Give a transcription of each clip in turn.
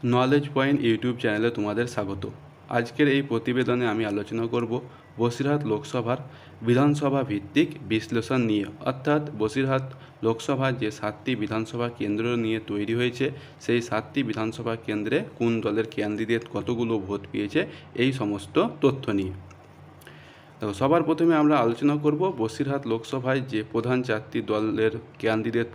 Knowledge point YouTube চ্যানেলে তোমাদের স্বাগত। আজকের এই প্রতিবেদনে আমি আলোচনা করব বসিরহাট লোকসভার বিধানসভা ভিত্তিক বিশ্লেষণ নিয়ে, অর্থাৎ বসিরহাট লোকসভার যে 7টি বিধানসভা কেন্দ্র নিয়ে তৈরি হয়েছে, সেই 7টি বিধানসভা কেন্দ্রে কোন দলের ক্যান্ডিডেট কতগুলো ভোট পেয়েছে, এই সমস্ত তথ্য নিয়ে। দেখো, সবার প্রথমে আমরা আলোচনা করব বসিরহাট লোকসভায় যে প্রধান 4টি দলের ক্যান্ডিডেট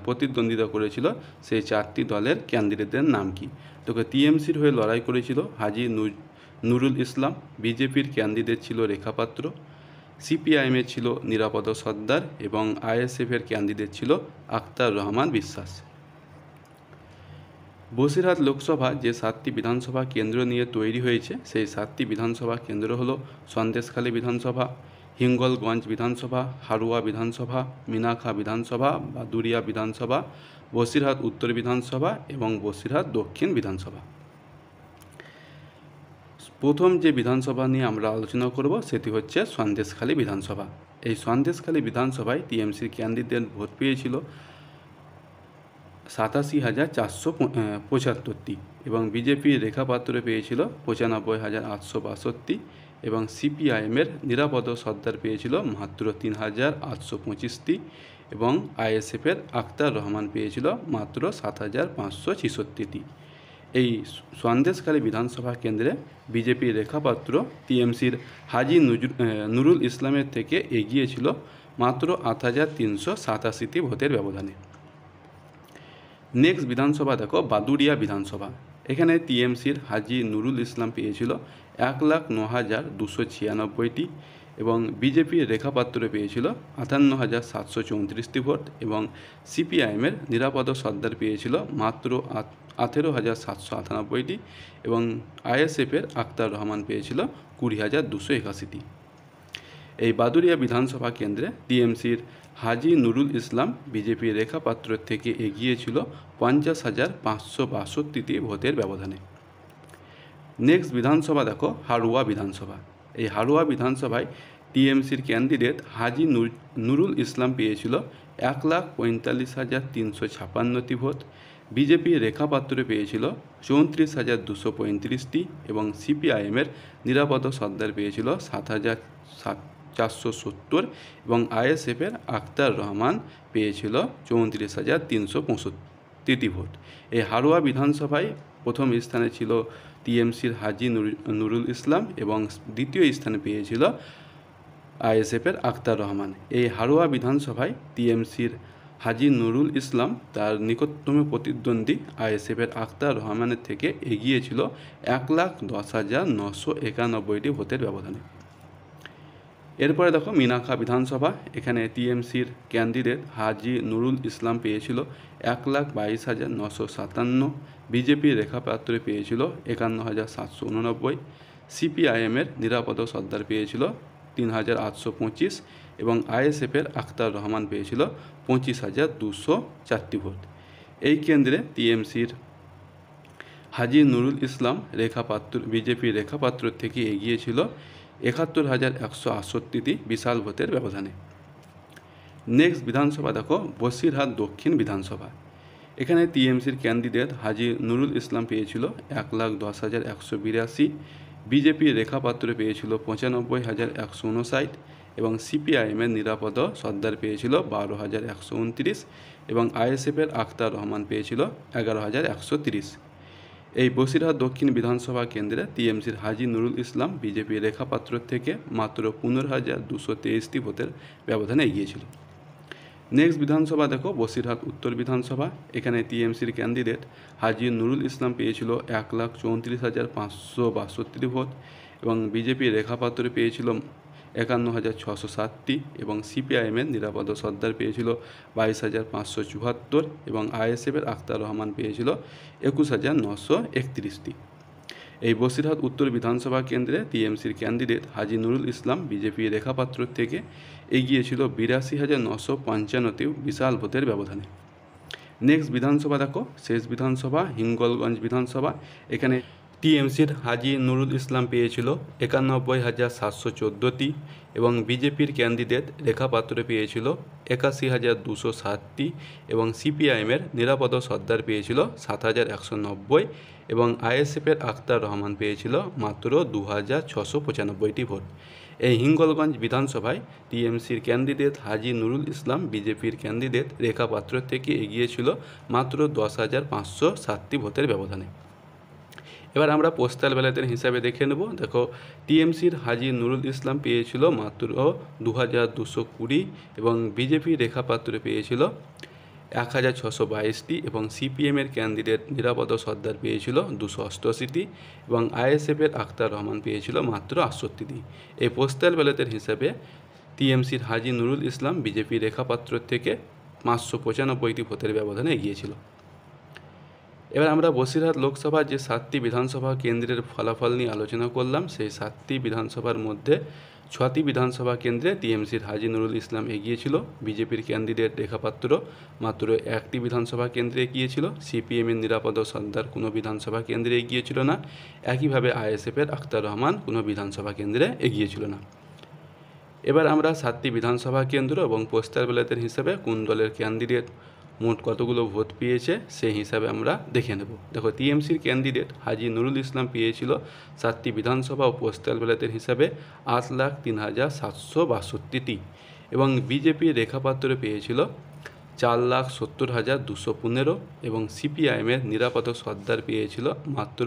প্রতিদ্বন্দ্বিতা করেছিল, সেই 4টি দলের ক্যান্ডিডেটদের নাম কি। দেখো, টিএমসির হয়ে লড়াই করেছিল হাজী নুরুল ইসলাম, বিজেপির ক্যান্ডিডেট ছিল রেখা পাত্র, সিপিআইএমের ছিল নিরাপদ সর্দার এবং আইএসএফের ক্যান্ডিডেট ছিল আখতার রহমান বিশ্বাস। বসিরহাট লোকসভা যে 7টি বিধানসভা কেন্দ্র নিয়ে তৈরি হয়েছে, সেই 7টি বিধানসভা কেন্দ্র হলো সন্দেশখালী বিধানসভা, হিঙ্গলগঞ্জ বিধানসভা, হারুয়া বিধানসভা, মিনাখা বিধানসভা, বাদুড়িয়া বিধানসভা, বসিরহাট উত্তর বিধানসভা এবং বসিরহাট দক্ষিণ বিধানসভা। প্রথম যে বিধানসভা নিয়ে আমরা আলোচনা করব সেটি হচ্ছে সন্দেশখালী বিধানসভা। এই সন্দেশখালী বিধানসভায় টিএমসির ক্যান্ডিডেট ভোট পেয়েছিল 87,475টি এবং বিজেপির রেখা পাত্র পেয়েছিল 95,862 এবং সিপিআইএমের নিরাপদ সর্দার পেয়েছিল মাত্র 3,825টি এবং আইএসএফের আখতার রহমান পেয়েছিল মাত্র 7,566টি। এই সন্দেশখালী বিধানসভা কেন্দ্রে বিজেপির রেখা পাত্র টিএমসির হাজী নুরুল ইসলামের থেকে এগিয়ে ছিল মাত্র 8,387টি ভোটের ব্যবধানে। নেক্সট বিধানসভা দেখো, বাদুড়িয়া বিধানসভা। এখানে টিএমসির হাজী নুরুল ইসলাম পেয়েছিল 1,09,296টি এবং বিজেপির রেখা পাত্র পেয়েছিল 58,734টি ভোট এবং সিপিআইএমের নিরাপদ সর্দার পেয়েছিল মাত্র 18,798টি এবং আইএসএফের আখতার রহমান পেয়েছিল 20,281টি। এই বাদুড়িয়া বিধানসভা কেন্দ্রে টিএমসির হাজী নুরুল ইসলাম বিজেপির রেখা পাত্রের থেকে এগিয়ে ছিল 50,562টি ভোটের ব্যবধানে। নেক্সট বিধানসভা দেখো, হারুয়া বিধানসভা। এই হারুয়া বিধানসভায় টিএমসির ক্যান্ডিডেট হাজী নুরুল ইসলাম পেয়েছিল 1,45,356টি ভোট, বিজেপির রেখা পাত্র পেয়েছিল 34,235টি এবং সিপিআইএমের নিরাপদ সর্দার পেয়েছিল 7,470 এবং আইএসএফের আখতার রহমান পেয়েছিল 34,365টি ভোট। এই হারুয়া বিধানসভায় প্রথম স্থানে ছিল টিএমসির হাজী নুরুল ইসলাম এবং দ্বিতীয় স্থানে পেয়েছিল আইএসএফের আখতার রহমান। এই হারুয়া বিধানসভায় টিএমসির হাজী নুরুল ইসলাম তার নিকটতম প্রতিদ্বন্দ্বী আইএসএফের আখতার রহমানের থেকে এগিয়ে ছিল 1,10,991টি ভোটের ব্যবধানে। এরপরে দেখো, মিনাখা বিধানসভা। এখানে টিএমসির ক্যান্ডিডেট হাজী নুরুল ইসলাম পেয়েছিল 1,22,957, বিজেপির রেখা পাত্র পেয়েছিল 51,789, সিপিআইএমের নিরাপদ সর্দার পেয়েছিল 3,825 এবং আইএসএফের আখতার রহমান পেয়েছিল 25,204টি ভোট। এই কেন্দ্রে টিএমসির হাজী নুরুল ইসলাম বিজেপির রেখা পাত্র থেকে এগিয়ে ছিল 71,168টি বিশাল ভোটের ব্যবধানে। নেক্সট বিধানসভা দেখো, বসিরহাট দক্ষিণ বিধানসভা। এখানে টিএমসির ক্যান্ডিডেট হাজী নুরুল ইসলাম পেয়েছিল 1,10,182, বিজেপির রেখা পাত্র পেয়েছিল 95,159 এবং সিপিআইএমের নিরাপদ সর্দার পেয়েছিল 12,129 এবং আইএসএফের আখতার রহমান পেয়েছিল 11,130। এই বসিরহাট দক্ষিণ বিধানসভা কেন্দ্রে টিএমসির হাজী নুরুল ইসলাম বিজেপির রেখা পাত্র থেকে মাত্র 15,223টি ভোটের ব্যবধানে এগিয়েছিল। নেক্সট বিধানসভা দেখো, বসিরহাট উত্তর বিধানসভা। এখানে টিএমসির ক্যান্ডিডেট হাজী নুরুল ইসলাম পেয়েছিল 1,34,562টি ভোট এবং বিজেপির রেখা পাত্র পেয়েছিল 51,607টি এবং সিপিআইএমের নিরাপদ সর্দার পেয়েছিল 22,574 এবং আইএসএফের আখতার রহমান পেয়েছিল 21,931টি। এই বসিরহাট উত্তর বিধানসভা কেন্দ্রে টিএমসির ক্যান্ডিডেট হাজী নুরুল ইসলাম বিজেপি রেখা পাত্র থেকে এগিয়েছিল 82,955টি বিশাল ভোটের ব্যবধানে। নেক্সট বিধানসভা দেখো, শেষ বিধানসভা হিঙ্গলগঞ্জ বিধানসভা। এখানে টিএমসির হাজী নুরুল ইসলাম পেয়েছিল ৯১,৭১৪টি এবং বিজেপির ক্যান্ডিডেট রেখা পাত্র পেয়েছিল ৮১,২৬০টি এবং সিপিআইএমের নিরাপদ সর্দার পেয়েছিল ৭,১৯০ এবং আইএসএফের আখতার রহমান পেয়েছিল মাত্র ২,৬৯৫টি ভোট। এই হিঙ্গলগঞ্জ বিধানসভায় টিএমসির ক্যান্ডিডেট হাজী নুরুল ইসলাম বিজেপির ক্যান্ডিডেট রেখা পাত্র থেকে এগিয়েছিল মাত্র ১০,৫৬০টি ভোটের ব্যবধানে। এবার আমরা পোস্টাল ব্যালটের হিসাবে দেখে নেব। দেখো, টিএমসির হাজী নুরুল ইসলাম পেয়েছিল মাত্র ২,২২০ এবং বিজেপি রেখা পাত্র পেয়েছিল ১,৬২২টি এবং সিপিএমের ক্যান্ডিডেট নিরাপদ সর্দার পেয়েছিল ২৮৮টি এবং আইএসএফের আখতার রহমান পেয়েছিল মাত্র ৬৮টি। এই পোস্টাল ব্যালটের হিসাবে টিএমসির হাজী নুরুল ইসলাম বিজেপি রেখা পাত্র থেকে ৫৯৫টি ভোটের ব্যবধানে এগিয়েছিল। এবার আমরা বসিরহাট লোকসভার যে 7টি বিধানসভা কেন্দ্রের ফলাফল নিয়ে আলোচনা করলাম। সেই 7টি বিধানসভার মধ্যে 6টি বিধানসভা কেন্দ্রে টিএমসির হাজী নুরুল ইসলাম এগিয়েছিল, বিজেপির ক্যান্ডিডেট রেখা পাত্র মাত্র 1টি বিধানসভা কেন্দ্রে এগিয়েছিল, সিপিএমের নিরাপদ সর্দার কোনো বিধানসভা কেন্দ্রে এগিয়েছিল না, একইভাবে আইএসএফের আখতার রহমান কোনো বিধানসভা কেন্দ্রে এগিয়েছিল না। এবার আমরা 7টি বিধানসভা কেন্দ্র এবং পোস্টাল ব্যালটের হিসাবে কোন দলের ক্যান্ডিডেট মোট কতগুলো ভোট পেয়েছে সেই হিসাবে আমরা দেখে নেব। দেখো, টিএমসির ক্যান্ডিডেট হাজী নুরুল ইসলাম পেয়েছিল 7টি বিধানসভা ও পোস্টাল ব্যালটের হিসাবে ৮,০৩,৭৬২টি এবং বিজেপি রেখাপাত্র পেয়েছিল ৪,৭০,২১৫ এবং সিপিআইএমের নিরাপদ সর্দার পেয়েছিল মাত্র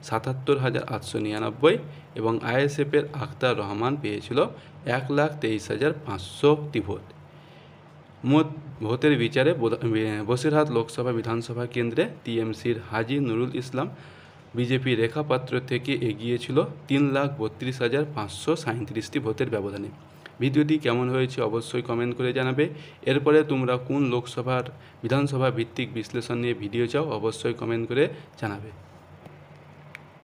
৭৭,৮৯৯ এবং আইএসএফের আখতার রহমান পেয়েছিল ১,২৩,৫০০টি ভোট। মোট ভোটের বিচারে বসিরহাট লোকসভা বিধানসভা কেন্দ্রে টিএমসির হাজী নুরুল ইসলাম বিজেপি রেখা পাত্র থেকে এগিয়েছিল ৩,৩২,৫৩৭টি ভোটের ব্যবধানে। ভিডিওটি কেমন হয়েছে অবশ্যই কমেন্ট করে জানাবে। এরপরে তোমরা কোন বিধানসভা ভিত্তিক বিশ্লেষণ নিয়ে ভিডিও চাও অবশ্যই কমেন্ট করে জানাবে।